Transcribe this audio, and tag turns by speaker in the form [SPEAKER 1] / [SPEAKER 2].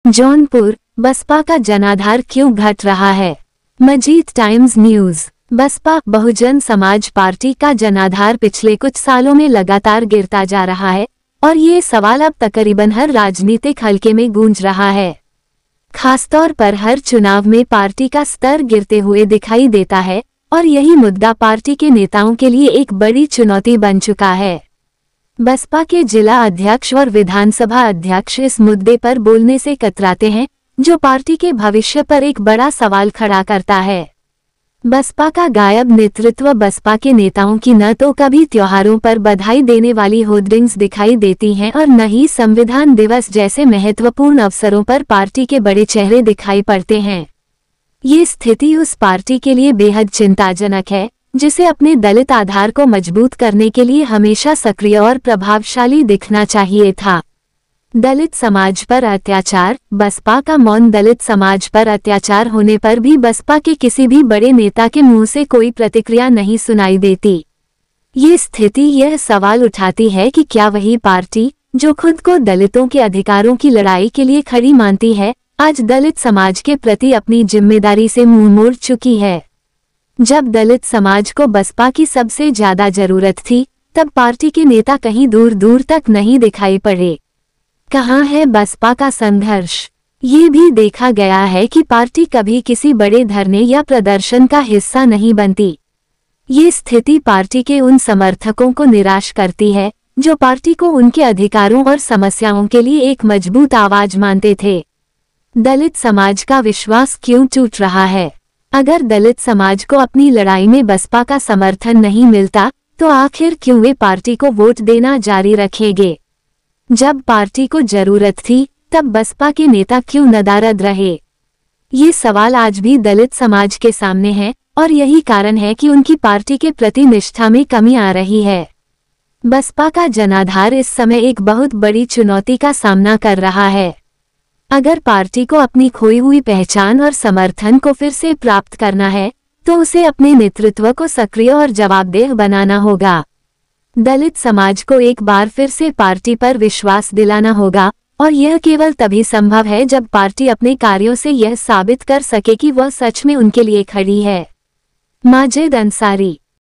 [SPEAKER 1] जौनपुर, बसपा का जनाधार क्यों घट रहा है? मजीद times news. Baspa Bahujan Samaj party का जनाधार पिछले कुछ सालों में लगातार गिरता जा रहा है और ये सवाल अब तकरीबन हर राजनीतिक हलके में गूंज रहा है। खासतौर पर हर चुनाव में पार्टी का स्तर गिरते हुए दिखाई देता है और यही मुद्दा पार्टी के नेताओं के लिए एक बड़ी चुनौती बन चुका है। बसपा के जिला अध्यक्ष और विधानसभा अध्यक्ष इस मुद्दे पर बोलने से कतराते हैं, जो पार्टी के भविष्य पर एक बड़ा सवाल खड़ा करता है। बसपा का गायब नेतृत्व बसपा के नेताओं की न तो कभी त्योहारों पर बधाई देने वाली होर्डिंग्स दिखाई देती हैं और न ही संविधान दिवस जैसे महत्वपूर्ण अवसरों पर पार्टी के बड़े चेहरे दिखाई पड़ते हैं। ये स्थिति उस पार्टी के लिए बेहद चिंताजनक है जिसे अपने दलित आधार को मजबूत करने के लिए हमेशा सक्रिय और प्रभावशाली दिखना चाहिए था। दलित समाज पर अत्याचार। बसपा का मौन। दलित समाज पर अत्याचार होने पर भी बसपा के किसी भी बड़े नेता के मुंह से कोई प्रतिक्रिया नहीं सुनाई देती। ये स्थिति यह सवाल उठाती है कि क्या वही पार्टी जो खुद को दलितों के अधिकारों की लड़ाई के लिए खड़ी मानती है, आज दलित समाज के प्रति अपनी जिम्मेदारी से मुंह मोड़ चुकी है। जब दलित समाज को बसपा की सबसे ज्यादा जरूरत थी, तब पार्टी के नेता कहीं दूर दूर तक नहीं दिखाई पड़े। कहाँ है बसपा का संघर्ष? ये भी देखा गया है कि पार्टी कभी किसी बड़े धरने या प्रदर्शन का हिस्सा नहीं बनती। ये स्थिति पार्टी के उन समर्थकों को निराश करती है जो पार्टी को उनके अधिकारों और समस्याओं के लिए एक मजबूत आवाज मानते थे। दलित समाज का विश्वास क्यों टूट रहा है? अगर दलित समाज को अपनी लड़ाई में बसपा का समर्थन नहीं मिलता, तो आखिर क्यों वे पार्टी को वोट देना जारी रखेंगे? जब पार्टी को जरूरत थी, तब बसपा के नेता क्यों नदारद रहे? ये सवाल आज भी दलित समाज के सामने है और यही कारण है कि उनकी पार्टी के प्रति निष्ठा में कमी आ रही है। बसपा का जनाधार इस समय एक बहुत बड़ी चुनौती का सामना कर रहा है। अगर पार्टी को अपनी खोई हुई पहचान और समर्थन को फिर से प्राप्त करना है, तो उसे अपने नेतृत्व को सक्रिय और जवाबदेह बनाना होगा। दलित समाज को एक बार फिर से पार्टी पर विश्वास दिलाना होगा और यह केवल तभी संभव है जब पार्टी अपने कार्यों से यह साबित कर सके कि वह सच में उनके लिए खड़ी है। माजिद अंसारी।